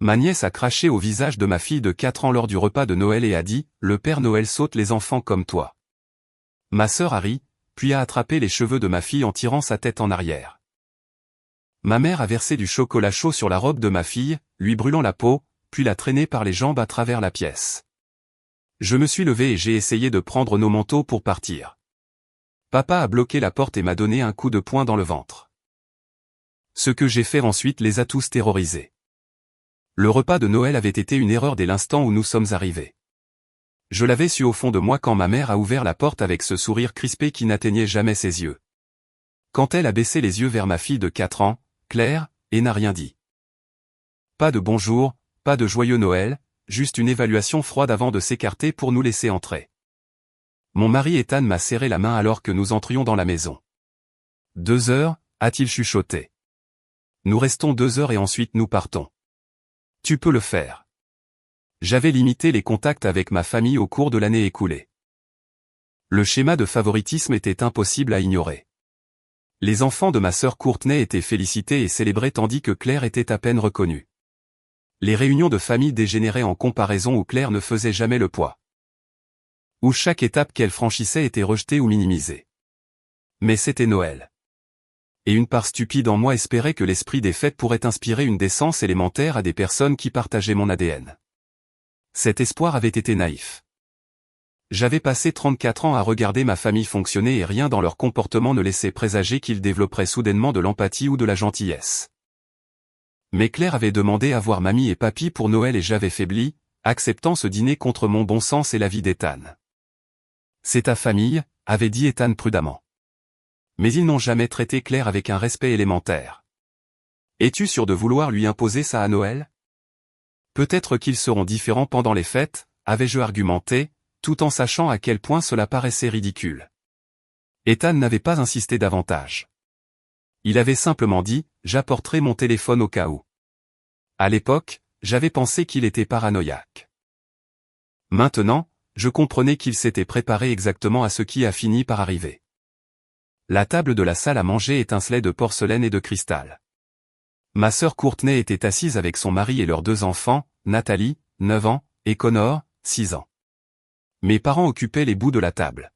Ma nièce a craché au visage de ma fille de 4 ans lors du repas de Noël et a dit « Le Père Noël saute les enfants comme toi ». Ma sœur a ri, puis a attrapé les cheveux de ma fille en tirant sa tête en arrière. Ma mère a versé du chocolat chaud sur la robe de ma fille, lui brûlant la peau, puis l'a traînée par les jambes à travers la pièce. Je me suis levé et j'ai essayé de prendre nos manteaux pour partir. Papa a bloqué la porte et m'a donné un coup de poing dans le ventre. Ce que j'ai fait ensuite les a tous terrorisés. Le repas de Noël avait été une erreur dès l'instant où nous sommes arrivés. Je l'avais su au fond de moi quand ma mère a ouvert la porte avec ce sourire crispé qui n'atteignait jamais ses yeux. Quand elle a baissé les yeux vers ma fille de 4 ans, Claire, et n'a rien dit. Pas de bonjour, pas de joyeux Noël, juste une évaluation froide avant de s'écarter pour nous laisser entrer. Mon mari Ethan m'a serré la main alors que nous entrions dans la maison. 2 heures, a-t-il chuchoté. Nous restons 2 heures et ensuite nous partons. Tu peux le faire. J'avais limité les contacts avec ma famille au cours de l'année écoulée. Le schéma de favoritisme était impossible à ignorer. Les enfants de ma sœur Courtney étaient félicités et célébrés tandis que Claire était à peine reconnue. Les réunions de famille dégénéraient en comparaison où Claire ne faisait jamais le poids. Où chaque étape qu'elle franchissait était rejetée ou minimisée. Mais c'était Noël. Et une part stupide en moi espérait que l'esprit des fêtes pourrait inspirer une décence élémentaire à des personnes qui partageaient mon ADN. Cet espoir avait été naïf. J'avais passé 34 ans à regarder ma famille fonctionner et rien dans leur comportement ne laissait présager qu'ils développeraient soudainement de l'empathie ou de la gentillesse. Mais Claire avait demandé à voir mamie et papy pour Noël et j'avais faibli, acceptant ce dîner contre mon bon sens et l'avis d'Ethan. C'est ta famille, avait dit Ethan prudemment. Mais ils n'ont jamais traité Claire avec un respect élémentaire. Es-tu sûr de vouloir lui imposer ça à Noël? Peut-être qu'ils seront différents pendant les fêtes, avais-je argumenté, tout en sachant à quel point cela paraissait ridicule. Ethan n'avait pas insisté davantage. Il avait simplement dit, j'apporterai mon téléphone au cas où. À l'époque, j'avais pensé qu'il était paranoïaque. Maintenant, je comprenais qu'il s'était préparé exactement à ce qui a fini par arriver. La table de la salle à manger étincelait de porcelaine et de cristal. Ma sœur Courtney était assise avec son mari et leurs 2 enfants, Nathalie, 9 ans, et Connor, 6 ans. Mes parents occupaient les bouts de la table.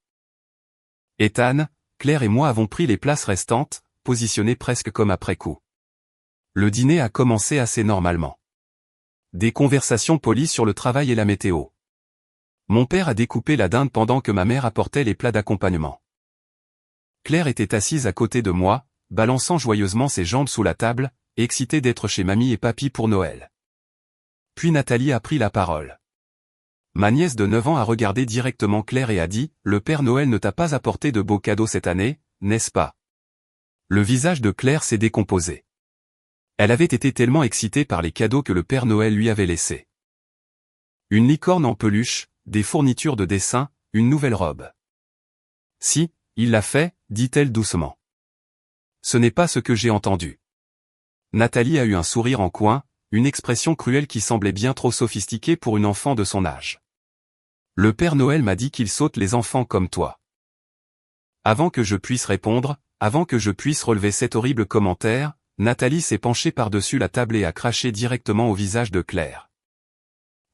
Ethan, Claire et moi avons pris les places restantes, positionnées presque comme après coup. Le dîner a commencé assez normalement. Des conversations polies sur le travail et la météo. Mon père a découpé la dinde pendant que ma mère apportait les plats d'accompagnement. Claire était assise à côté de moi, balançant joyeusement ses jambes sous la table, excitée d'être chez mamie et papy pour Noël. Puis Nathalie a pris la parole. Ma nièce de 9 ans a regardé directement Claire et a dit « Le Père Noël ne t'a pas apporté de beaux cadeaux cette année, n'est-ce pas ?» Le visage de Claire s'est décomposé. Elle avait été tellement excitée par les cadeaux que le Père Noël lui avait laissés. Une licorne en peluche, des fournitures de dessin, une nouvelle robe. Si, il l'a fait, dit-elle doucement. Ce n'est pas ce que j'ai entendu. Nathalie a eu un sourire en coin, une expression cruelle qui semblait bien trop sophistiquée pour une enfant de son âge. Le Père Noël m'a dit qu'il saute les enfants comme toi. Avant que je puisse répondre, avant que je puisse relever cet horrible commentaire, Nathalie s'est penchée par-dessus la table et a craché directement au visage de Claire.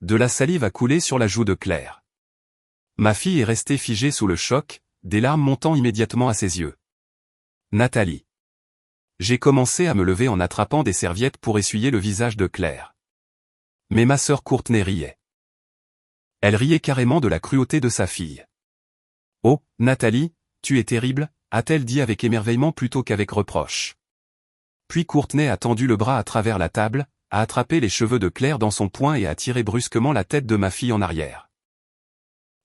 De la salive a coulé sur la joue de Claire. Ma fille est restée figée sous le choc, des larmes montant immédiatement à ses yeux. Nathalie. J'ai commencé à me lever en attrapant des serviettes pour essuyer le visage de Claire. Mais ma sœur Courtney riait. Elle riait carrément de la cruauté de sa fille. « Oh, Nathalie, tu es terrible », a-t-elle dit avec émerveillement plutôt qu'avec reproche. Puis Courtney a tendu le bras à travers la table, a attrapé les cheveux de Claire dans son poing et a tiré brusquement la tête de ma fille en arrière.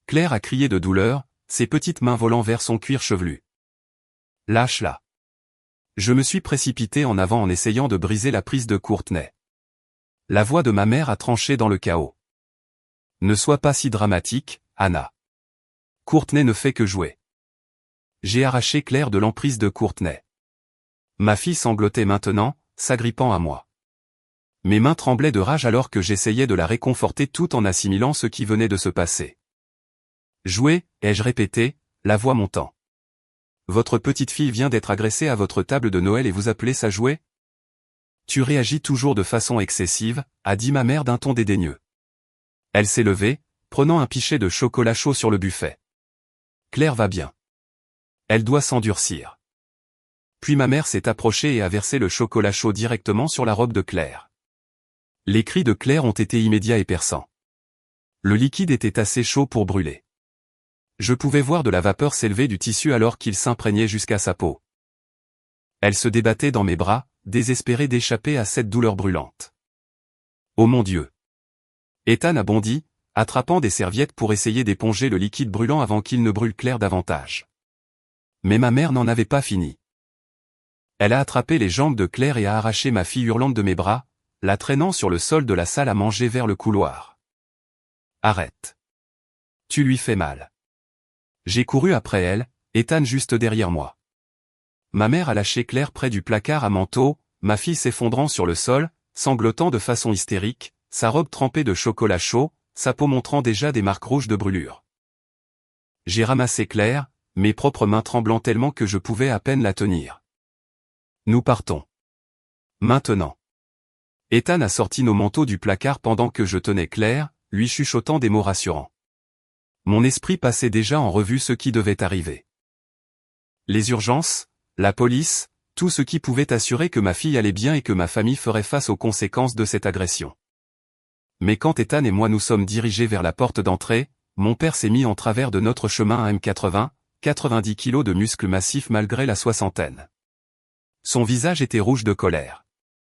Claire a crié de douleur, ses petites mains volant vers son cuir chevelu. « Lâche-la !» Je me suis précipité en avant en essayant de briser la prise de Courtney. La voix de ma mère a tranché dans le chaos. « Ne sois pas si dramatique, Anna. Courtney ne fait que jouer. » J'ai arraché Claire de l'emprise de Courtney. Ma fille sanglotait maintenant, s'agrippant à moi. Mes mains tremblaient de rage alors que j'essayais de la réconforter tout en assimilant ce qui venait de se passer. « Jouer » ai-je répété, la voix montant. « Votre petite fille vient d'être agressée à votre table de Noël et vous appelez ça jouer ? Tu réagis toujours de façon excessive, a dit ma mère d'un ton dédaigneux. Elle s'est levée, prenant un pichet de chocolat chaud sur le buffet. Claire va bien. Elle doit s'endurcir. Puis ma mère s'est approchée et a versé le chocolat chaud directement sur la robe de Claire. Les cris de Claire ont été immédiats et perçants. Le liquide était assez chaud pour brûler. Je pouvais voir de la vapeur s'élever du tissu alors qu'il s'imprégnait jusqu'à sa peau. Elle se débattait dans mes bras, désespérée d'échapper à cette douleur brûlante. Oh mon Dieu! Ethan a bondi, attrapant des serviettes pour essayer d'éponger le liquide brûlant avant qu'il ne brûle Claire davantage. Mais ma mère n'en avait pas fini. Elle a attrapé les jambes de Claire et a arraché ma fille hurlante de mes bras, la traînant sur le sol de la salle à manger vers le couloir. Arrête. Tu lui fais mal. J'ai couru après elle, Ethan juste derrière moi. Ma mère a lâché Claire près du placard à manteau, ma fille s'effondrant sur le sol, sanglotant de façon hystérique, sa robe trempée de chocolat chaud, sa peau montrant déjà des marques rouges de brûlure. J'ai ramassé Claire, mes propres mains tremblant tellement que je pouvais à peine la tenir. Nous partons. Maintenant. Ethan a sorti nos manteaux du placard pendant que je tenais Claire, lui chuchotant des mots rassurants. Mon esprit passait déjà en revue ce qui devait arriver. Les urgences, la police, tout ce qui pouvait assurer que ma fille allait bien et que ma famille ferait face aux conséquences de cette agression. Mais quand Ethan et moi nous sommes dirigés vers la porte d'entrée, mon père s'est mis en travers de notre chemin à M80, 90 kilos de muscles massifs malgré la soixantaine. Son visage était rouge de colère.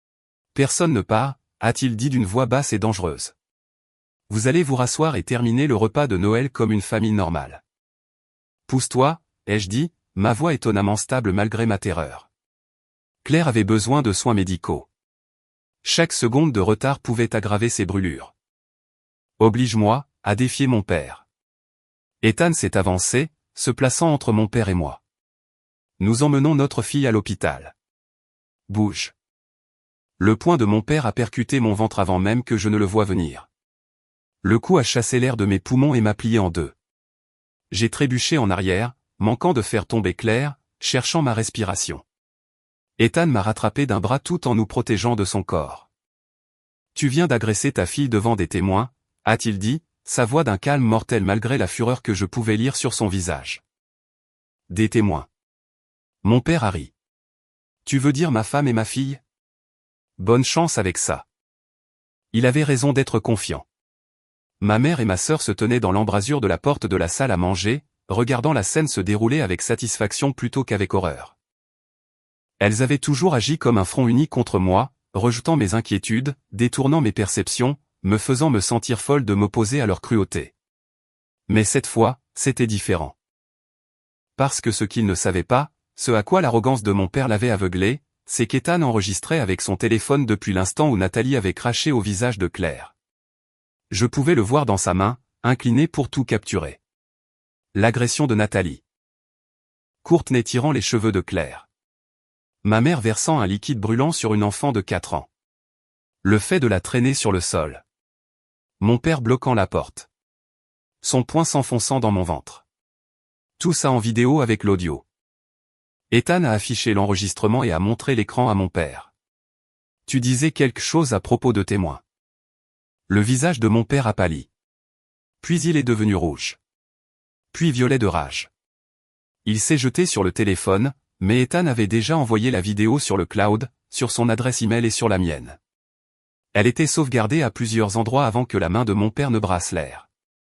« Personne ne part », a-t-il dit d'une voix basse et dangereuse. « Vous allez vous rasseoir et terminer le repas de Noël comme une famille normale. »« Pousse-toi », ai-je dit, ma voix étonnamment stable malgré ma terreur. Claire avait besoin de soins médicaux. Chaque seconde de retard pouvait aggraver ses brûlures. « Oblige-moi », a défié mon père. Ethan s'est avancé, se plaçant entre mon père et moi. « Nous emmenons notre fille à l'hôpital. »« Bouge. » Le poing de mon père a percuté mon ventre avant même que je ne le voie venir. Le coup a chassé l'air de mes poumons et m'a plié en deux. J'ai trébuché en arrière, manquant de faire tomber Claire, cherchant ma respiration. Ethan m'a rattrapé d'un bras tout en nous protégeant de son corps. « Tu viens d'agresser ta fille devant des témoins », a-t-il dit, sa voix d'un calme mortel malgré la fureur que je pouvais lire sur son visage. « Des témoins. » Mon père a ri. « Tu veux dire ma femme et ma fille ? Bonne chance avec ça. » Il avait raison d'être confiant. Ma mère et ma sœur se tenaient dans l'embrasure de la porte de la salle à manger, regardant la scène se dérouler avec satisfaction plutôt qu'avec horreur. Elles avaient toujours agi comme un front uni contre moi, rejetant mes inquiétudes, détournant mes perceptions, me faisant me sentir folle de m'opposer à leur cruauté. Mais cette fois, c'était différent. Parce que ce qu'ils ne savaient pas, ce à quoi l'arrogance de mon père l'avait aveuglé, c'est qu'Ethan enregistrait avec son téléphone depuis l'instant où Nathalie avait craché au visage de Claire. Je pouvais le voir dans sa main, incliné pour tout capturer. L'agression de Nathalie. Courtenay tirant les cheveux de Claire. Ma mère versant un liquide brûlant sur une enfant de 4 ans. Le fait de la traîner sur le sol. Mon père bloquant la porte. Son poing s'enfonçant dans mon ventre. Tout ça en vidéo avec l'audio. Ethan a affiché l'enregistrement et a montré l'écran à mon père. « Tu disais quelque chose à propos de témoins. » Le visage de mon père a pâli. Puis il est devenu rouge. Puis violet de rage. Il s'est jeté sur le téléphone, mais Ethan avait déjà envoyé la vidéo sur le cloud, sur son adresse email et sur la mienne. Elle était sauvegardée à plusieurs endroits avant que la main de mon père ne brasse l'air.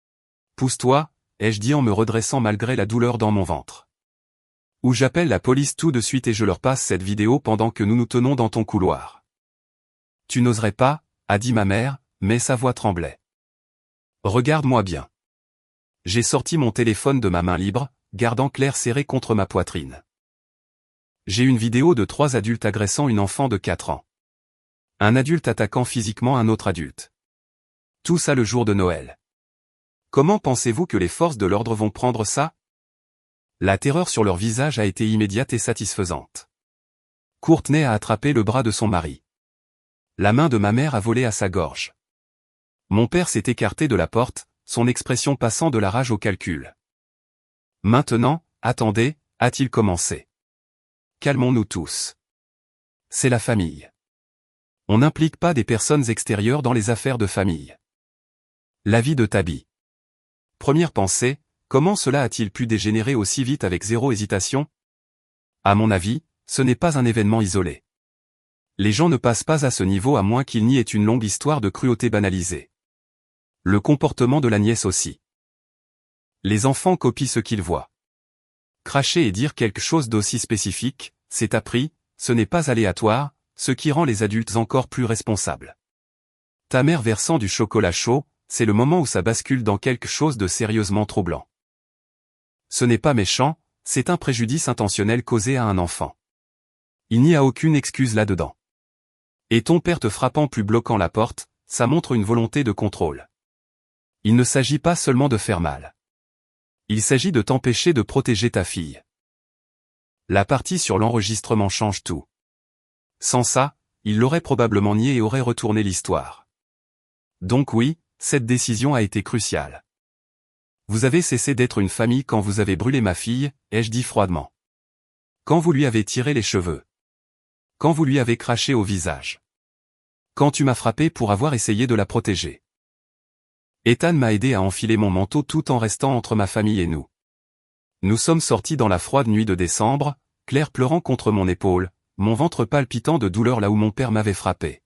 « Pousse-toi », ai-je dit en me redressant malgré la douleur dans mon ventre. « Ou j'appelle la police tout de suite et je leur passe cette vidéo pendant que nous nous tenons dans ton couloir. »« Tu n'oserais pas », a dit ma mère, mais sa voix tremblait. « Regarde-moi bien. » J'ai sorti mon téléphone de ma main libre, gardant Claire serrée contre ma poitrine. J'ai une vidéo de 3 adultes agressant une enfant de 4 ans. Un adulte attaquant physiquement un autre adulte. Tout ça le jour de Noël. Comment pensez-vous que les forces de l'ordre vont prendre ça ? La terreur sur leur visage a été immédiate et satisfaisante. Courtenay a attrapé le bras de son mari. La main de ma mère a volé à sa gorge. Mon père s'est écarté de la porte, son expression passant de la rage au calcul. Maintenant, attendez, a-t-il commencé. Calmons-nous tous. C'est la famille. On n'implique pas des personnes extérieures dans les affaires de famille. L'avis de Tabi. Première pensée, comment cela a-t-il pu dégénérer aussi vite avec zéro hésitation? À mon avis, ce n'est pas un événement isolé. Les gens ne passent pas à ce niveau à moins qu'il n'y ait une longue histoire de cruauté banalisée. Le comportement de la nièce aussi. Les enfants copient ce qu'ils voient. Cracher et dire quelque chose d'aussi spécifique, c'est appris, ce n'est pas aléatoire, ce qui rend les adultes encore plus responsables. Ta mère versant du chocolat chaud, c'est le moment où ça bascule dans quelque chose de sérieusement troublant. Ce n'est pas méchant, c'est un préjudice intentionnel causé à un enfant. Il n'y a aucune excuse là-dedans. Et ton père te frappant plus bloquant la porte, ça montre une volonté de contrôle. Il ne s'agit pas seulement de faire mal. Il s'agit de t'empêcher de protéger ta fille. La partie sur l'enregistrement change tout. Sans ça, il l'aurait probablement nié et aurait retourné l'histoire. Donc oui, cette décision a été cruciale. Vous avez cessé d'être une famille quand vous avez brûlé ma fille, ai-je dit froidement. Quand vous lui avez tiré les cheveux. Quand vous lui avez craché au visage. Quand tu m'as frappé pour avoir essayé de la protéger. Ethan m'a aidé à enfiler mon manteau tout en restant entre ma famille et nous. Nous sommes sortis dans la froide nuit de décembre, Claire pleurant contre mon épaule, mon ventre palpitant de douleur là où mon père m'avait frappé.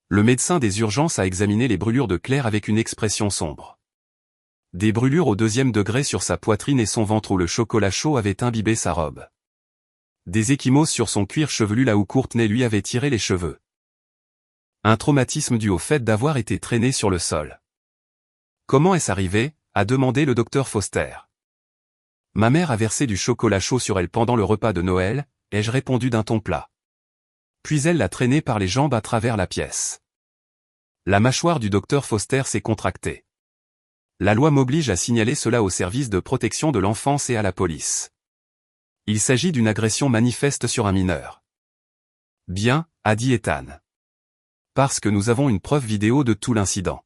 Le médecin des urgences a examiné les brûlures de Claire avec une expression sombre. Des brûlures au 2e degré sur sa poitrine et son ventre où le chocolat chaud avait imbibé sa robe. Des ecchymoses sur son cuir chevelu là où Courtney lui avait tiré les cheveux. Un traumatisme dû au fait d'avoir été traîné sur le sol. Comment est-ce arrivé? A demandé le docteur Foster. Ma mère a versé du chocolat chaud sur elle pendant le repas de Noël, ai-je répondu d'un ton plat. Puis elle l'a traîné par les jambes à travers la pièce. La mâchoire du docteur Foster s'est contractée. La loi m'oblige à signaler cela au service de protection de l'enfance et à la police. Il s'agit d'une agression manifeste sur un mineur. Bien, a dit Ethan. Parce que nous avons une preuve vidéo de tout l'incident.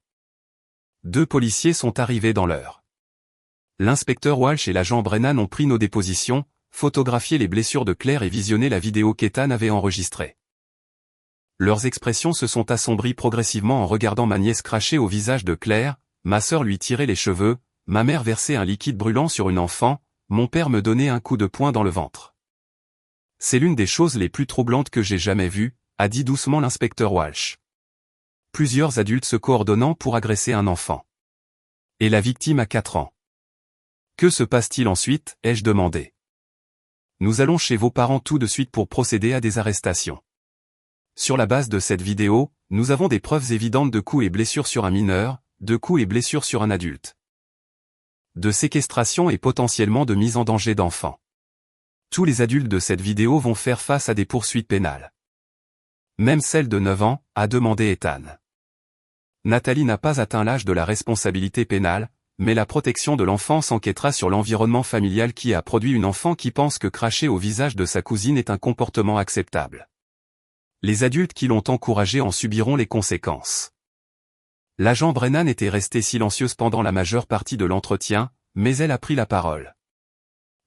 2 policiers sont arrivés dans l'heure. L'inspecteur Walsh et l'agent Brennan ont pris nos dépositions, photographié les blessures de Claire et visionné la vidéo qu'Ethan avait enregistrée. Leurs expressions se sont assombries progressivement en regardant ma nièce cracher au visage de Claire, ma sœur lui tirer les cheveux, ma mère verser un liquide brûlant sur une enfant, mon père me donner un coup de poing dans le ventre. C'est l'une des choses les plus troublantes que j'ai jamais vues, a dit doucement l'inspecteur Walsh. Plusieurs adultes se coordonnant pour agresser un enfant. Et la victime a 4 ans. Que se passe-t-il ensuite, ai-je demandé. Nous allons chez vos parents tout de suite pour procéder à des arrestations. Sur la base de cette vidéo, nous avons des preuves évidentes de coups et blessures sur un mineur, de coups et blessures sur un adulte. De séquestration et potentiellement de mise en danger d'enfants. Tous les adultes de cette vidéo vont faire face à des poursuites pénales. Même celle de 9 ans, a demandé Ethan. Nathalie n'a pas atteint l'âge de la responsabilité pénale, mais la protection de l'enfance enquêtera sur l'environnement familial qui a produit une enfant qui pense que cracher au visage de sa cousine est un comportement acceptable. Les adultes qui l'ont encouragé en subiront les conséquences. L'agent Brennan était restée silencieuse pendant la majeure partie de l'entretien, mais elle a pris la parole.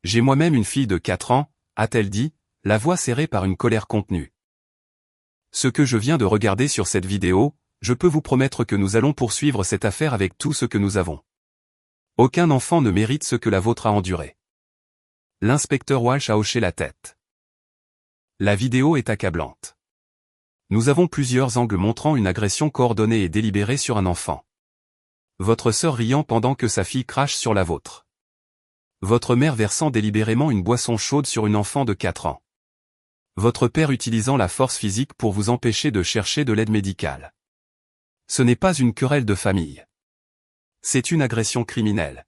J'ai moi-même une fille de 4 ans, a-t-elle dit, la voix serrée par une colère contenue. Ce que je viens de regarder sur cette vidéo, je peux vous promettre que nous allons poursuivre cette affaire avec tout ce que nous avons. Aucun enfant ne mérite ce que la vôtre a enduré. L'inspecteur Walsh a hoché la tête. La vidéo est accablante. Nous avons plusieurs angles montrant une agression coordonnée et délibérée sur un enfant. Votre sœur riant pendant que sa fille crache sur la vôtre. Votre mère versant délibérément une boisson chaude sur une enfant de 4 ans. Votre père utilisant la force physique pour vous empêcher de chercher de l'aide médicale. Ce n'est pas une querelle de famille. C'est une agression criminelle.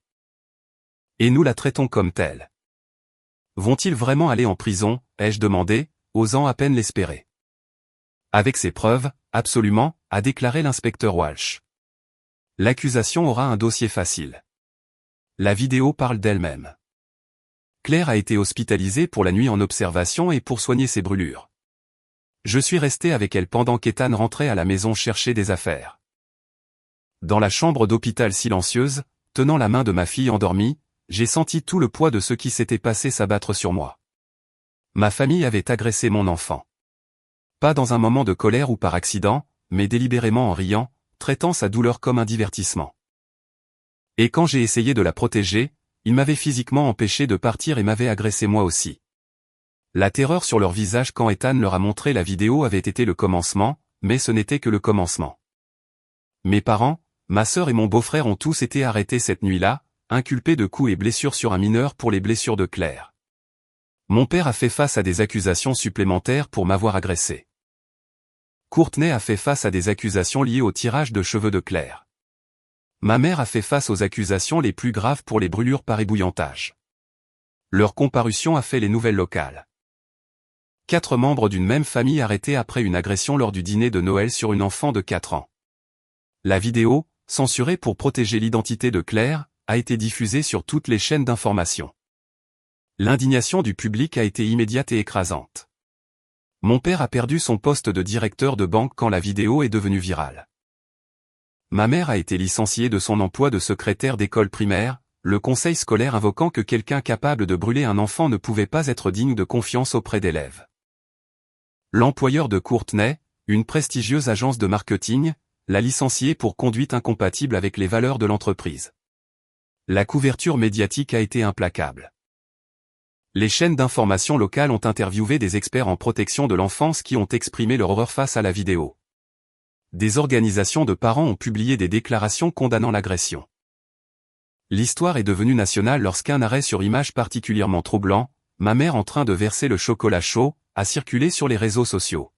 Et nous la traitons comme telle. Vont-ils vraiment aller en prison, ai-je demandé, osant à peine l'espérer. Avec ces preuves, absolument, a déclaré l'inspecteur Walsh. L'accusation aura un dossier facile. La vidéo parle d'elle-même. Claire a été hospitalisée pour la nuit en observation et pour soigner ses brûlures. Je suis resté avec elle pendant qu'Ethan rentrait à la maison chercher des affaires. Dans la chambre d'hôpital silencieuse, tenant la main de ma fille endormie, j'ai senti tout le poids de ce qui s'était passé s'abattre sur moi. Ma famille avait agressé mon enfant. Pas dans un moment de colère ou par accident, mais délibérément en riant, traitant sa douleur comme un divertissement. Et quand j'ai essayé de la protéger, il m'avait physiquement empêché de partir et m'avait agressé moi aussi. La terreur sur leur visage quand Ethan leur a montré la vidéo avait été le commencement, mais ce n'était que le commencement. Mes parents, ma sœur et mon beau-frère ont tous été arrêtés cette nuit-là, inculpés de coups et blessures sur un mineur pour les blessures de Claire. Mon père a fait face à des accusations supplémentaires pour m'avoir agressé. Courtney a fait face à des accusations liées au tirage de cheveux de Claire. Ma mère a fait face aux accusations les plus graves pour les brûlures par ébouillantage. Leur comparution a fait les nouvelles locales. 4 membres d'une même famille arrêtés après une agression lors du dîner de Noël sur une enfant de 4 ans. La vidéo, censurée pour protéger l'identité de Claire, a été diffusée sur toutes les chaînes d'information. L'indignation du public a été immédiate et écrasante. Mon père a perdu son poste de directeur de banque quand la vidéo est devenue virale. Ma mère a été licenciée de son emploi de secrétaire d'école primaire, le conseil scolaire invoquant que quelqu'un capable de brûler un enfant ne pouvait pas être digne de confiance auprès d'élèves. L'employeur de Courtney, une prestigieuse agence de marketing, l'a licencié pour conduite incompatible avec les valeurs de l'entreprise. La couverture médiatique a été implacable. Les chaînes d'information locales ont interviewé des experts en protection de l'enfance qui ont exprimé leur horreur face à la vidéo. Des organisations de parents ont publié des déclarations condamnant l'agression. L'histoire est devenue nationale lorsqu'un arrêt sur image particulièrement troublant, ma mère en train de verser le chocolat chaud, a circulé sur les réseaux sociaux.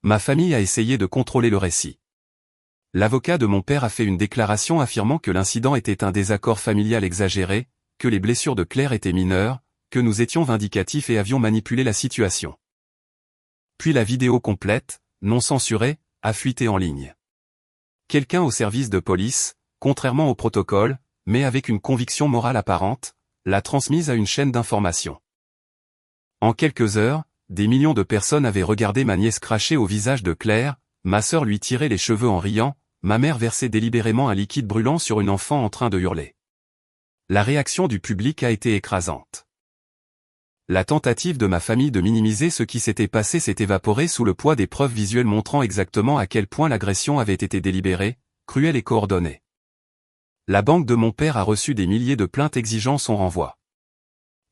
Ma famille a essayé de contrôler le récit. L'avocat de mon père a fait une déclaration affirmant que l'incident était un désaccord familial exagéré, que les blessures de Claire étaient mineures, que nous étions vindicatifs et avions manipulé la situation. Puis la vidéo complète, non censurée, a fuité en ligne. Quelqu'un au service de police, contrairement au protocole, mais avec une conviction morale apparente, l'a transmise à une chaîne d'information. En quelques heures, des millions de personnes avaient regardé ma nièce cracher au visage de Claire, ma sœur lui tirer les cheveux en riant, ma mère versait délibérément un liquide brûlant sur une enfant en train de hurler. La réaction du public a été écrasante. La tentative de ma famille de minimiser ce qui s'était passé s'est évaporée sous le poids des preuves visuelles montrant exactement à quel point l'agression avait été délibérée, cruelle et coordonnée. La banque de mon père a reçu des milliers de plaintes exigeant son renvoi.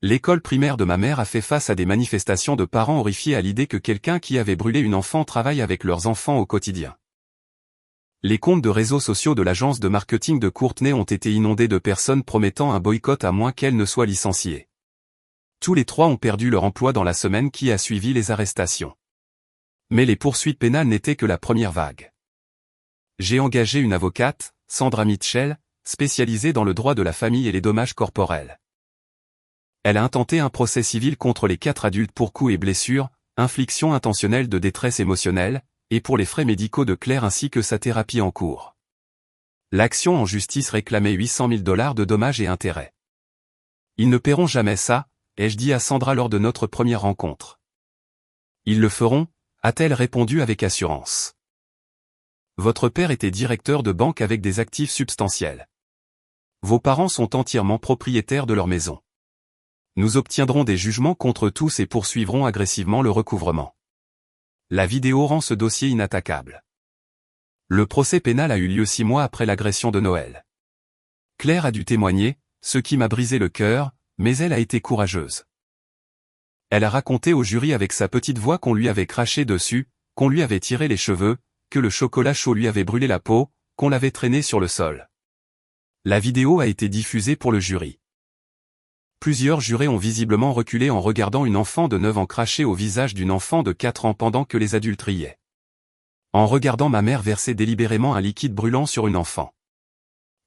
L'école primaire de ma mère a fait face à des manifestations de parents horrifiés à l'idée que quelqu'un qui avait brûlé une enfant travaille avec leurs enfants au quotidien. Les comptes de réseaux sociaux de l'agence de marketing de Courtney ont été inondés de personnes promettant un boycott à moins qu'elles ne soient licenciées. Tous les 3 ont perdu leur emploi dans la semaine qui a suivi les arrestations. Mais les poursuites pénales n'étaient que la première vague. J'ai engagé une avocate, Sandra Mitchell, spécialisée dans le droit de la famille et les dommages corporels. Elle a intenté un procès civil contre les 4 adultes pour coups et blessures, infliction intentionnelle de détresse émotionnelle, et pour les frais médicaux de Claire ainsi que sa thérapie en cours. L'action en justice réclamait $800 000 de dommages et intérêts. Ils ne paieront jamais ça, ai-je dit à Sandra lors de notre première rencontre. Ils le feront, a-t-elle répondu avec assurance. Votre père était directeur de banque avec des actifs substantiels. Vos parents sont entièrement propriétaires de leur maison. Nous obtiendrons des jugements contre tous et poursuivrons agressivement le recouvrement. La vidéo rend ce dossier inattaquable. Le procès pénal a eu lieu 6 mois après l'agression de Noël. Claire a dû témoigner, ce qui m'a brisé le cœur, mais elle a été courageuse. Elle a raconté au jury avec sa petite voix qu'on lui avait craché dessus, qu'on lui avait tiré les cheveux, que le chocolat chaud lui avait brûlé la peau, qu'on l'avait traîné sur le sol. La vidéo a été diffusée pour le jury. Plusieurs jurés ont visiblement reculé en regardant une enfant de 9 ans cracher au visage d'une enfant de 4 ans pendant que les adultes riaient. En regardant ma mère verser délibérément un liquide brûlant sur une enfant.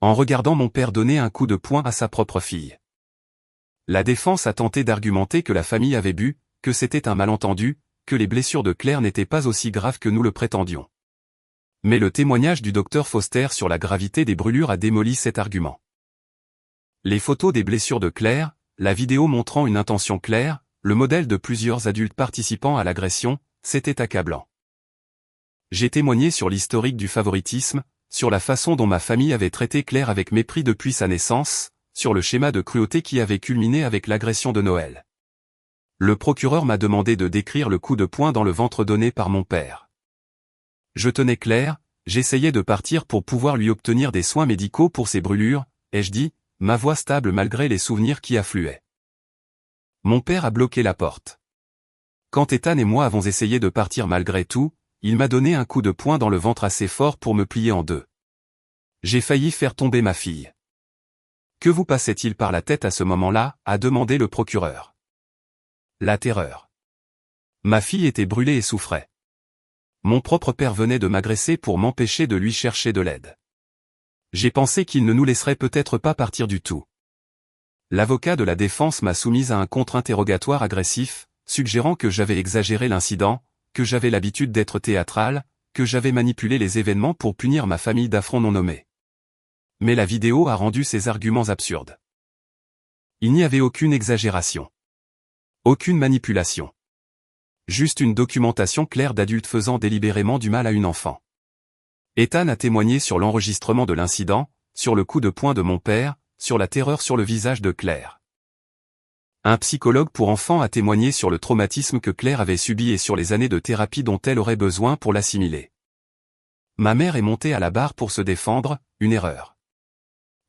En regardant mon père donner un coup de poing à sa propre fille. La défense a tenté d'argumenter que la famille avait bu, que c'était un malentendu, que les blessures de Claire n'étaient pas aussi graves que nous le prétendions. Mais le témoignage du docteur Foster sur la gravité des brûlures a démoli cet argument. Les photos des blessures de Claire, la vidéo montrant une intention claire, le modèle de plusieurs adultes participant à l'agression, c'était accablant. J'ai témoigné sur l'historique du favoritisme, sur la façon dont ma famille avait traité Claire avec mépris depuis sa naissance, sur le schéma de cruauté qui avait culminé avec l'agression de Noël. Le procureur m'a demandé de décrire le coup de poing dans le ventre donné par mon père. Je tenais Claire, j'essayais de partir pour pouvoir lui obtenir des soins médicaux pour ses brûlures, ai-je dit, ma voix stable malgré les souvenirs qui affluaient. Mon père a bloqué la porte. Quand Ethan et moi avons essayé de partir malgré tout, il m'a donné un coup de poing dans le ventre assez fort pour me plier en deux. J'ai failli faire tomber ma fille. Que vous passait-il par la tête à ce moment-là, a demandé le procureur. La terreur. Ma fille était brûlée et souffrait. Mon propre père venait de m'agresser pour m'empêcher de lui chercher de l'aide. J'ai pensé qu'il ne nous laisserait peut-être pas partir du tout. L'avocat de la défense m'a soumise à un contre-interrogatoire agressif, suggérant que j'avais exagéré l'incident, que j'avais l'habitude d'être théâtral, que j'avais manipulé les événements pour punir ma famille d'affronts non nommés. Mais la vidéo a rendu ces arguments absurdes. Il n'y avait aucune exagération. Aucune manipulation. Juste une documentation claire d'adultes faisant délibérément du mal à une enfant. Ethan a témoigné sur l'enregistrement de l'incident, sur le coup de poing de mon père, sur la terreur sur le visage de Claire. Un psychologue pour enfants a témoigné sur le traumatisme que Claire avait subi et sur les années de thérapie dont elle aurait besoin pour l'assimiler. Ma mère est montée à la barre pour se défendre, une erreur.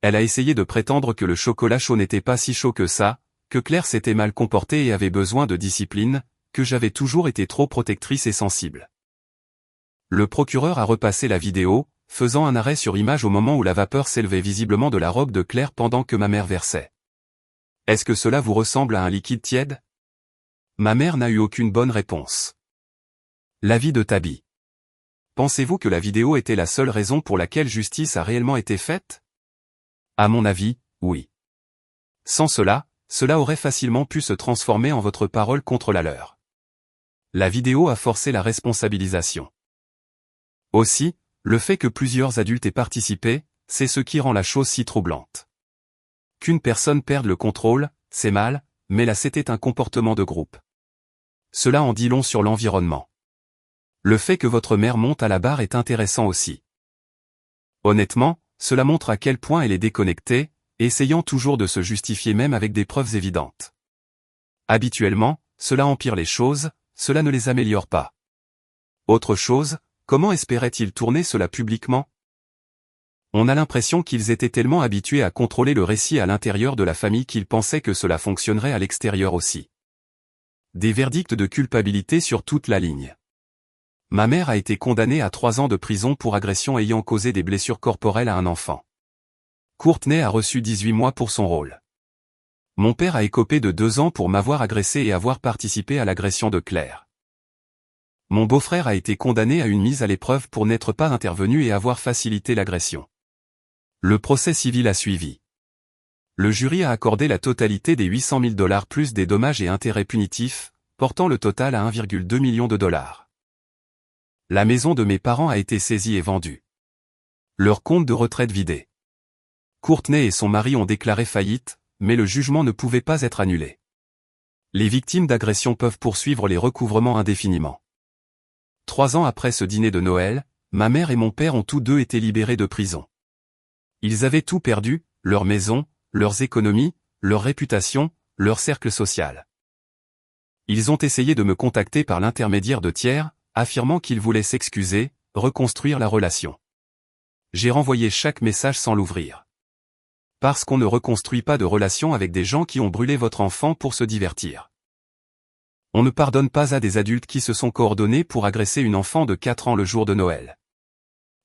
Elle a essayé de prétendre que le chocolat chaud n'était pas si chaud que ça, que Claire s'était mal comportée et avait besoin de discipline, que j'avais toujours été trop protectrice et sensible. Le procureur a repassé la vidéo, faisant un arrêt sur image au moment où la vapeur s'élevait visiblement de la robe de Claire pendant que ma mère versait. Est-ce que cela vous ressemble à un liquide tiède? Ma mère n'a eu aucune bonne réponse. L'avis de Tabi. Pensez-vous que la vidéo était la seule raison pour laquelle justice a réellement été faite? À mon avis, oui. Sans cela aurait facilement pu se transformer en votre parole contre la leur. La vidéo a forcé la responsabilisation. Aussi, le fait que plusieurs adultes aient participé, c'est ce qui rend la chose si troublante. Qu'une personne perde le contrôle, c'est mal, mais là c'était un comportement de groupe. Cela en dit long sur l'environnement. Le fait que votre mère monte à la barre est intéressant aussi. Honnêtement, cela montre à quel point elle est déconnectée, essayant toujours de se justifier même avec des preuves évidentes. Habituellement, cela empire les choses, cela ne les améliore pas. Autre chose, comment espérait-il tourner cela publiquement? On a l'impression qu'ils étaient tellement habitués à contrôler le récit à l'intérieur de la famille qu'ils pensaient que cela fonctionnerait à l'extérieur aussi. Des verdicts de culpabilité sur toute la ligne. Ma mère a été condamnée à 3 ans de prison pour agression ayant causé des blessures corporelles à un enfant. Courtney a reçu 18 mois pour son rôle. Mon père a écopé de 2 ans pour m'avoir agressé et avoir participé à l'agression de Claire. Mon beau-frère a été condamné à une mise à l'épreuve pour n'être pas intervenu et avoir facilité l'agression. Le procès civil a suivi. Le jury a accordé la totalité des 800 000 $ plus des dommages et intérêts punitifs, portant le total à 1,2 million de $. La maison de mes parents a été saisie et vendue. Leur compte de retraite vidé. Courtney et son mari ont déclaré faillite, mais le jugement ne pouvait pas être annulé. Les victimes d'agression peuvent poursuivre les recouvrements indéfiniment. 3 ans après ce dîner de Noël, ma mère et mon père ont tous deux été libérés de prison. Ils avaient tout perdu, leur maison, leurs économies, leur réputation, leur cercle social. Ils ont essayé de me contacter par l'intermédiaire de tiers, affirmant qu'ils voulaient s'excuser, reconstruire la relation. J'ai renvoyé chaque message sans l'ouvrir. Parce qu'on ne reconstruit pas de relation avec des gens qui ont brûlé votre enfant pour se divertir. On ne pardonne pas à des adultes qui se sont coordonnés pour agresser une enfant de 4 ans le jour de Noël.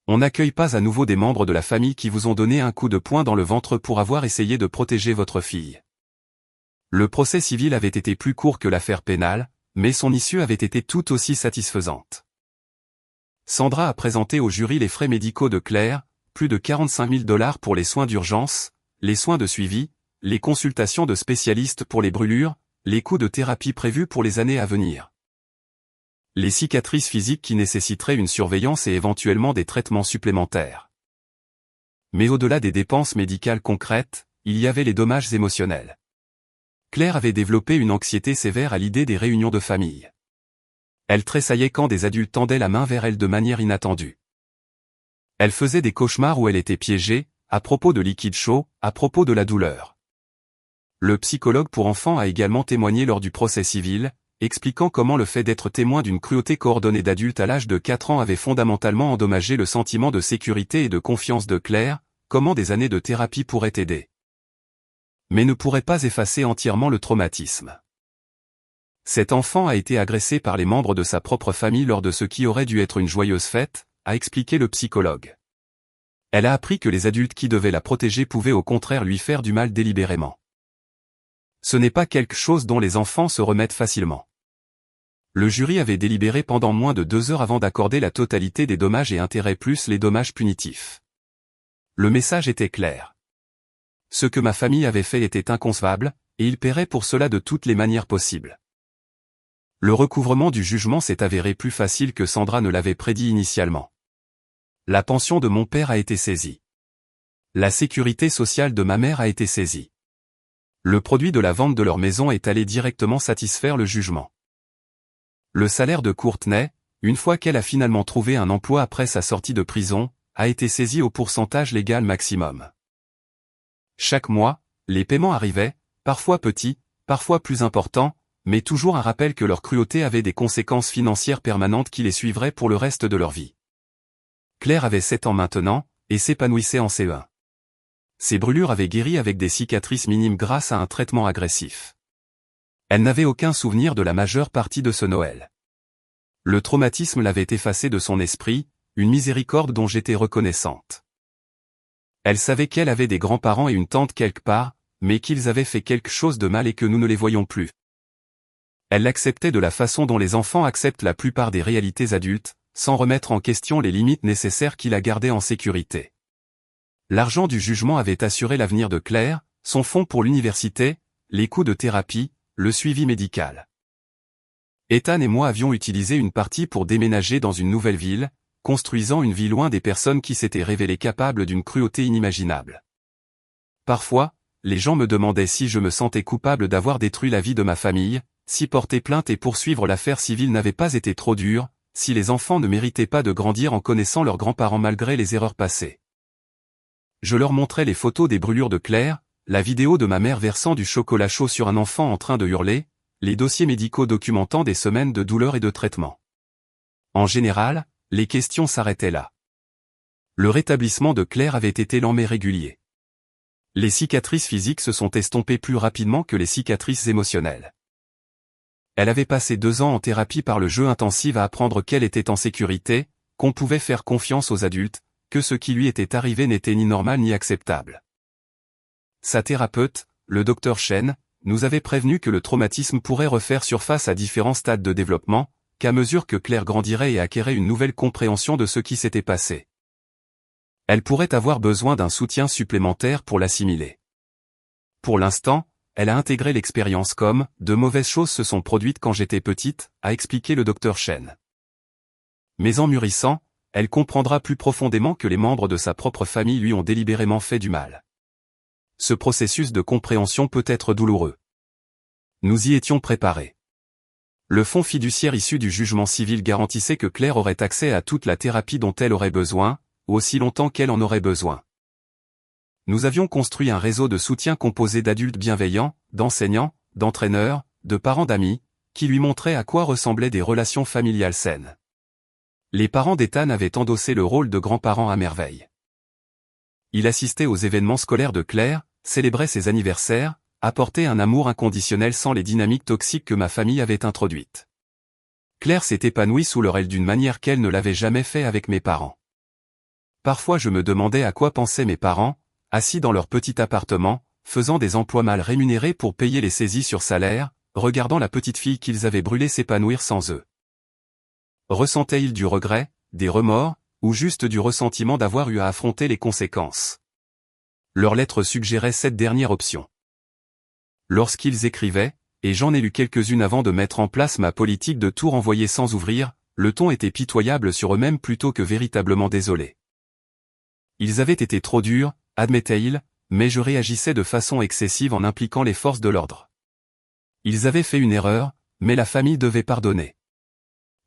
On n'accueille pas à nouveau des membres de la famille qui vous ont donné un coup de poing dans le ventre pour avoir essayé de protéger votre fille. Le procès civil avait été plus court que l'affaire pénale, mais son issue avait été tout aussi satisfaisante. Sandra a présenté au jury les frais médicaux de Claire, plus de 45 000 $ pour les soins d'urgence, les soins de suivi, les consultations de spécialistes pour les brûlures, les coûts de thérapie prévus pour les années à venir. Les cicatrices physiques qui nécessiteraient une surveillance et éventuellement des traitements supplémentaires. Mais au-delà des dépenses médicales concrètes, il y avait les dommages émotionnels. Claire avait développé une anxiété sévère à l'idée des réunions de famille. Elle tressaillait quand des adultes tendaient la main vers elle de manière inattendue. Elle faisait des cauchemars où elle était piégée, à propos de liquide chaud, à propos de la douleur. Le psychologue pour enfants a également témoigné lors du procès civil, expliquant comment le fait d'être témoin d'une cruauté coordonnée d'adultes à l'âge de 4 ans avait fondamentalement endommagé le sentiment de sécurité et de confiance de Claire, comment des années de thérapie pourraient aider. Mais ne pourraient pas effacer entièrement le traumatisme. Cet enfant a été agressé par les membres de sa propre famille lors de ce qui aurait dû être une joyeuse fête, a expliqué le psychologue. Elle a appris que les adultes qui devaient la protéger pouvaient au contraire lui faire du mal délibérément. Ce n'est pas quelque chose dont les enfants se remettent facilement. Le jury avait délibéré pendant moins de 2 heures avant d'accorder la totalité des dommages et intérêts plus les dommages punitifs. Le message était clair. Ce que ma famille avait fait était inconcevable, et il paierait pour cela de toutes les manières possibles. Le recouvrement du jugement s'est avéré plus facile que Sandra ne l'avait prédit initialement. La pension de mon père a été saisie. La sécurité sociale de ma mère a été saisie. Le produit de la vente de leur maison est allé directement satisfaire le jugement. Le salaire de Courtney, une fois qu'elle a finalement trouvé un emploi après sa sortie de prison, a été saisi au pourcentage légal maximum. Chaque mois, les paiements arrivaient, parfois petits, parfois plus importants, mais toujours un rappel que leur cruauté avait des conséquences financières permanentes qui les suivraient pour le reste de leur vie. Claire avait 7 ans maintenant, et s'épanouissait en CE1. Ses brûlures avaient guéri avec des cicatrices minimes grâce à un traitement agressif. Elle n'avait aucun souvenir de la majeure partie de ce Noël. Le traumatisme l'avait effacé de son esprit, une miséricorde dont j'étais reconnaissante. Elle savait qu'elle avait des grands-parents et une tante quelque part, mais qu'ils avaient fait quelque chose de mal et que nous ne les voyions plus. Elle l'acceptait de la façon dont les enfants acceptent la plupart des réalités adultes, sans remettre en question les limites nécessaires qui la gardaient en sécurité. L'argent du jugement avait assuré l'avenir de Claire, son fonds pour l'université, les coûts de thérapie, le suivi médical. Ethan et moi avions utilisé une partie pour déménager dans une nouvelle ville, construisant une vie loin des personnes qui s'étaient révélées capables d'une cruauté inimaginable. Parfois, les gens me demandaient si je me sentais coupable d'avoir détruit la vie de ma famille, si porter plainte et poursuivre l'affaire civile n'avait pas été trop dur, si les enfants ne méritaient pas de grandir en connaissant leurs grands-parents malgré les erreurs passées. Je leur montrais les photos des brûlures de Claire, la vidéo de ma mère versant du chocolat chaud sur un enfant en train de hurler, les dossiers médicaux documentant des semaines de douleur et de traitement. En général, les questions s'arrêtaient là. Le rétablissement de Claire avait été lent mais régulier. Les cicatrices physiques se sont estompées plus rapidement que les cicatrices émotionnelles. Elle avait passé 2 ans en thérapie par le jeu intensif à apprendre qu'elle était en sécurité, qu'on pouvait faire confiance aux adultes, que ce qui lui était arrivé n'était ni normal ni acceptable. Sa thérapeute, le Dr Chen, nous avait prévenu que le traumatisme pourrait refaire surface à différents stades de développement, qu'à mesure que Claire grandirait et acquérait une nouvelle compréhension de ce qui s'était passé. Elle pourrait avoir besoin d'un soutien supplémentaire pour l'assimiler. Pour l'instant, elle a intégré l'expérience comme « de mauvaises choses se sont produites quand j'étais petite », a expliqué le Dr Chen. Mais en mûrissant, elle comprendra plus profondément que les membres de sa propre famille lui ont délibérément fait du mal. Ce processus de compréhension peut être douloureux. Nous y étions préparés. Le fonds fiduciaire issu du jugement civil garantissait que Claire aurait accès à toute la thérapie dont elle aurait besoin, aussi longtemps qu'elle en aurait besoin. Nous avions construit un réseau de soutien composé d'adultes bienveillants, d'enseignants, d'entraîneurs, de parents d'amis, qui lui montraient à quoi ressemblaient des relations familiales saines. Les parents d'Ethan avaient endossé le rôle de grands-parents à merveille. Il assistait aux événements scolaires de Claire, célébrait ses anniversaires, apportait un amour inconditionnel sans les dynamiques toxiques que ma famille avait introduites. Claire s'est épanouie sous leur aile d'une manière qu'elle ne l'avait jamais fait avec mes parents. Parfois je me demandais à quoi pensaient mes parents, assis dans leur petit appartement, faisant des emplois mal rémunérés pour payer les saisies sur salaire, regardant la petite fille qu'ils avaient brûlée s'épanouir sans eux. Ressentaient-ils du regret, des remords, ou juste du ressentiment d'avoir eu à affronter les conséquences? Leur lettre suggérait cette dernière option. Lorsqu'ils écrivaient, et j'en ai lu quelques-unes avant de mettre en place ma politique de tout renvoyer sans ouvrir, le ton était pitoyable sur eux-mêmes plutôt que véritablement désolé. Ils avaient été trop durs, admettaient-ils, mais je réagissais de façon excessive en impliquant les forces de l'ordre. Ils avaient fait une erreur, mais la famille devait pardonner.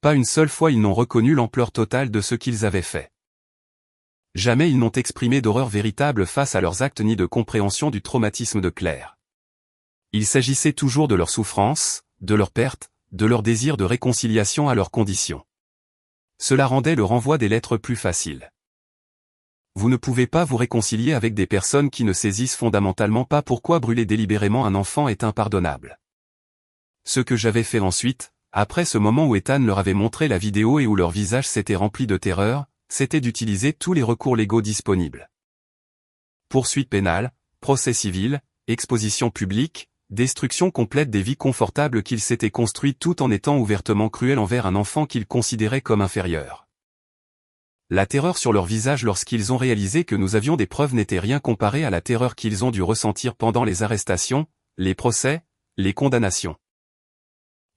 Pas une seule fois ils n'ont reconnu l'ampleur totale de ce qu'ils avaient fait. Jamais ils n'ont exprimé d'horreur véritable face à leurs actes ni de compréhension du traumatisme de Claire. Il s'agissait toujours de leur souffrance, de leur perte, de leur désir de réconciliation à leurs conditions. Cela rendait le renvoi des lettres plus facile. Vous ne pouvez pas vous réconcilier avec des personnes qui ne saisissent fondamentalement pas pourquoi brûler délibérément un enfant est impardonnable. Ce que j'avais fait ensuite, après ce moment où Ethan leur avait montré la vidéo et où leur visage s'était rempli de terreur, c'était d'utiliser tous les recours légaux disponibles. Poursuite pénale, procès civil, exposition publique, destruction complète des vies confortables qu'ils s'étaient construites tout en étant ouvertement cruels envers un enfant qu'ils considéraient comme inférieur. La terreur sur leur visage lorsqu'ils ont réalisé que nous avions des preuves n'était rien comparée à la terreur qu'ils ont dû ressentir pendant les arrestations, les procès, les condamnations.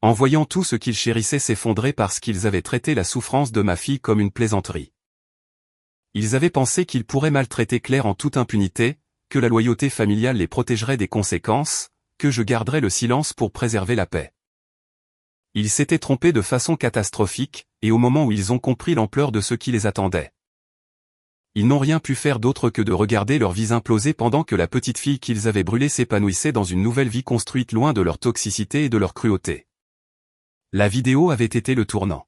En voyant tout ce qu'ils chérissaient s'effondrer parce qu'ils avaient traité la souffrance de ma fille comme une plaisanterie. Ils avaient pensé qu'ils pourraient maltraiter Claire en toute impunité, que la loyauté familiale les protégerait des conséquences, que je garderais le silence pour préserver la paix. Ils s'étaient trompés de façon catastrophique, et au moment où ils ont compris l'ampleur de ce qui les attendait. Ils n'ont rien pu faire d'autre que de regarder leur vie imploser pendant que la petite fille qu'ils avaient brûlée s'épanouissait dans une nouvelle vie construite loin de leur toxicité et de leur cruauté. La vidéo avait été le tournant.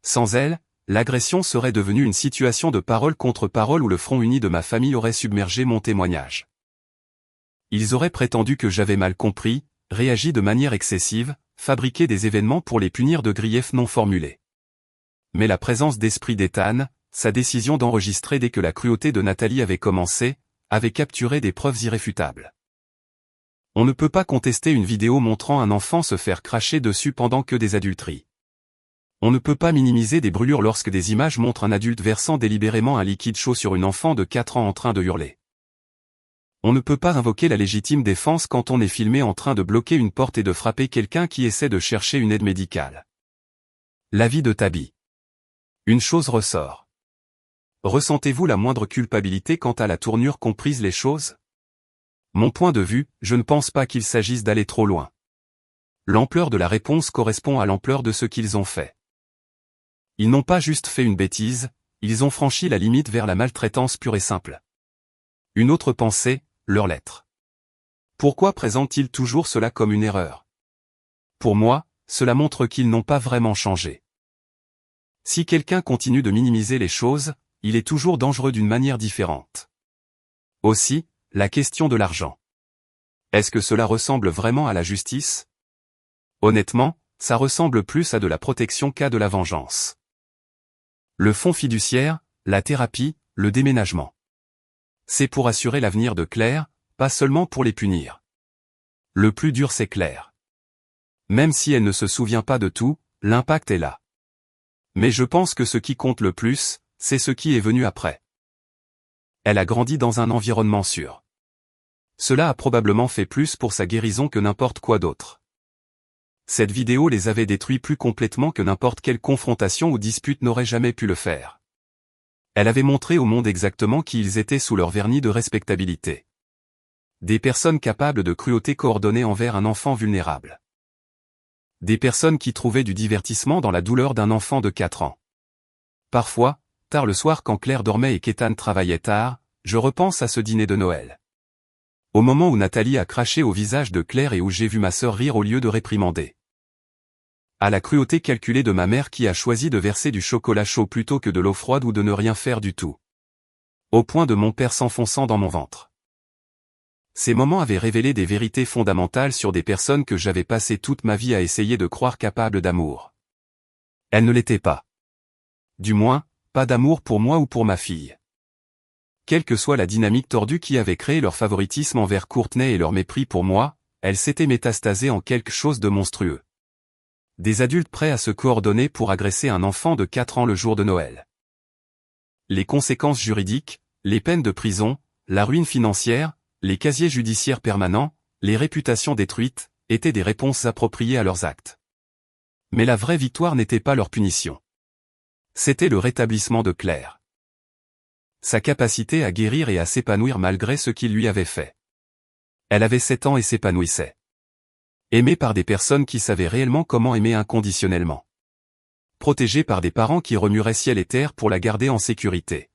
Sans elle, l'agression serait devenue une situation de parole contre parole où le front uni de ma famille aurait submergé mon témoignage. Ils auraient prétendu que j'avais mal compris, réagi de manière excessive, fabriqué des événements pour les punir de griefs non formulés. Mais la présence d'esprit d'Ethan, sa décision d'enregistrer dès que la cruauté de Nathalie avait commencé, avait capturé des preuves irréfutables. On ne peut pas contester une vidéo montrant un enfant se faire cracher dessus pendant que des adulteries. On ne peut pas minimiser des brûlures lorsque des images montrent un adulte versant délibérément un liquide chaud sur une enfant de 4 ans en train de hurler. On ne peut pas invoquer la légitime défense quand on est filmé en train de bloquer une porte et de frapper quelqu'un qui essaie de chercher une aide médicale. L'avis de Tabi. Une chose ressort. Ressentez-vous la moindre culpabilité quant à la tournure qu'ont prise les choses ? Mon point de vue, je ne pense pas qu'il s'agisse d'aller trop loin. L'ampleur de la réponse correspond à l'ampleur de ce qu'ils ont fait. Ils n'ont pas juste fait une bêtise, ils ont franchi la limite vers la maltraitance pure et simple. Une autre pensée, leurs lettres. Pourquoi présentent-ils toujours cela comme une erreur ? Pour moi, cela montre qu'ils n'ont pas vraiment changé. Si quelqu'un continue de minimiser les choses, il est toujours dangereux d'une manière différente. Aussi, la question de l'argent. Est-ce que cela ressemble vraiment à la justice ? Honnêtement, ça ressemble plus à de la protection qu'à de la vengeance. Le fonds fiduciaire, la thérapie, le déménagement. C'est pour assurer l'avenir de Claire, pas seulement pour les punir. Le plus dur c'est Claire. Même si elle ne se souvient pas de tout, l'impact est là. Mais je pense que ce qui compte le plus, c'est ce qui est venu après. Elle a grandi dans un environnement sûr. Cela a probablement fait plus pour sa guérison que n'importe quoi d'autre. Cette vidéo les avait détruits plus complètement que n'importe quelle confrontation ou dispute n'aurait jamais pu le faire. Elle avait montré au monde exactement qui ils étaient sous leur vernis de respectabilité. Des personnes capables de cruauté coordonnée envers un enfant vulnérable. Des personnes qui trouvaient du divertissement dans la douleur d'un enfant de 4 ans. Parfois, tard le soir quand Claire dormait et qu'Ethan travaillait tard, je repense à ce dîner de Noël. Au moment où Nathalie a craché au visage de Claire et où j'ai vu ma sœur rire au lieu de réprimander. À la cruauté calculée de ma mère qui a choisi de verser du chocolat chaud plutôt que de l'eau froide ou de ne rien faire du tout. Au point de mon père s'enfonçant dans mon ventre. Ces moments avaient révélé des vérités fondamentales sur des personnes que j'avais passé toute ma vie à essayer de croire capables d'amour. Elles ne l'étaient pas. Du moins, pas d'amour pour moi ou pour ma fille. Quelle que soit la dynamique tordue qui avait créé leur favoritisme envers Courtney et leur mépris pour moi, elles s'étaient métastasées en quelque chose de monstrueux. Des adultes prêts à se coordonner pour agresser un enfant de 4 ans le jour de Noël. Les conséquences juridiques, les peines de prison, la ruine financière, les casiers judiciaires permanents, les réputations détruites, étaient des réponses appropriées à leurs actes. Mais la vraie victoire n'était pas leur punition. C'était le rétablissement de Claire. Sa capacité à guérir et à s'épanouir malgré ce qu'il lui avait fait. Elle avait 7 ans et s'épanouissait. Aimée par des personnes qui savaient réellement comment aimer inconditionnellement. Protégée par des parents qui remueraient ciel et terre pour la garder en sécurité.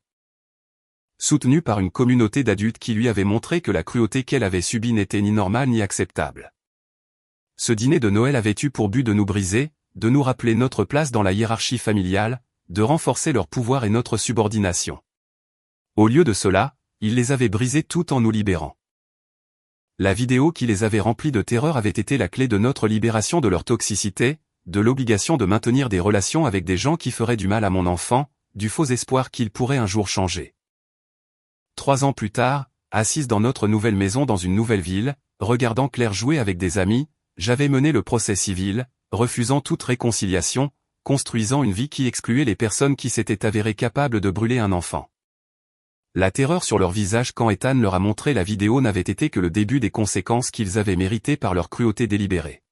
soutenu par une communauté d'adultes qui lui avait montré que la cruauté qu'elle avait subie n'était ni normale ni acceptable. Ce dîner de Noël avait eu pour but de nous briser, de nous rappeler notre place dans la hiérarchie familiale, de renforcer leur pouvoir et notre subordination. Au lieu de cela, ils les avaient brisés tout en nous libérant. La vidéo qui les avait remplis de terreur avait été la clé de notre libération de leur toxicité, de l'obligation de maintenir des relations avec des gens qui feraient du mal à mon enfant, du faux espoir qu'il pourrait un jour changer. 3 ans plus tard, assise dans notre nouvelle maison dans une nouvelle ville, regardant Claire jouer avec des amis, j'avais mené le procès civil, refusant toute réconciliation, construisant une vie qui excluait les personnes qui s'étaient avérées capables de brûler un enfant. La terreur sur leur visage quand Ethan leur a montré la vidéo n'avait été que le début des conséquences qu'ils avaient méritées par leur cruauté délibérée.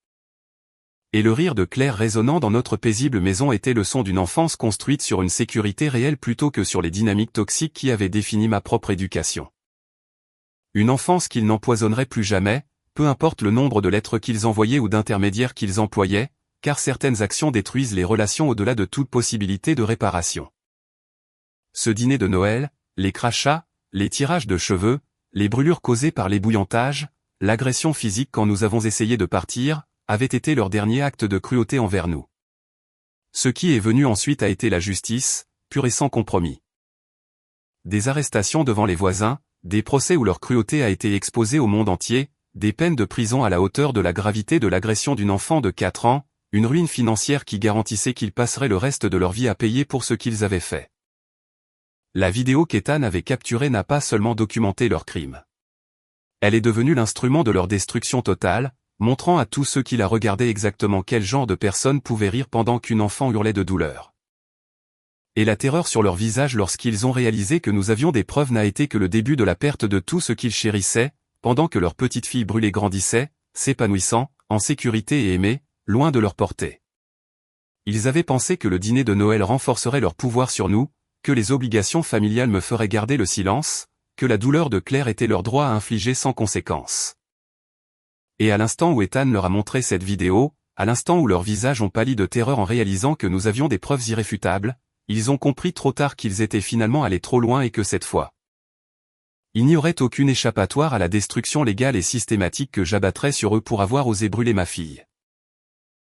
Et le rire de Claire résonnant dans notre paisible maison était le son d'une enfance construite sur une sécurité réelle plutôt que sur les dynamiques toxiques qui avaient défini ma propre éducation. Une enfance qu'ils n'empoisonneraient plus jamais, peu importe le nombre de lettres qu'ils envoyaient ou d'intermédiaires qu'ils employaient, car certaines actions détruisent les relations au-delà de toute possibilité de réparation. Ce dîner de Noël, les crachats, les tirages de cheveux, les brûlures causées par l'ébouillantage, l'agression physique quand nous avons essayé de partir, avait été leur dernier acte de cruauté envers nous. Ce qui est venu ensuite a été la justice, pure et sans compromis. Des arrestations devant les voisins, des procès où leur cruauté a été exposée au monde entier, des peines de prison à la hauteur de la gravité de l'agression d'une enfant de 4 ans, une ruine financière qui garantissait qu'ils passeraient le reste de leur vie à payer pour ce qu'ils avaient fait. La vidéo qu'Ethan avait capturée n'a pas seulement documenté leurs crimes. Elle est devenue l'instrument de leur destruction totale, montrant à tous ceux qui la regardaient exactement quel genre de personnes pouvaient rire pendant qu'une enfant hurlait de douleur. Et la terreur sur leur visage lorsqu'ils ont réalisé que nous avions des preuves n'a été que le début de la perte de tout ce qu'ils chérissaient, pendant que leur petite fille brûlée grandissait, s'épanouissant, en sécurité et aimée, loin de leur portée. Ils avaient pensé que le dîner de Noël renforcerait leur pouvoir sur nous, que les obligations familiales me feraient garder le silence, que la douleur de Claire était leur droit à infliger sans conséquence. Et à l'instant où Ethan leur a montré cette vidéo, à l'instant où leurs visages ont pâli de terreur en réalisant que nous avions des preuves irréfutables, ils ont compris trop tard qu'ils étaient finalement allés trop loin et que cette fois, il n'y aurait aucune échappatoire à la destruction légale et systématique que j'abattrais sur eux pour avoir osé brûler ma fille.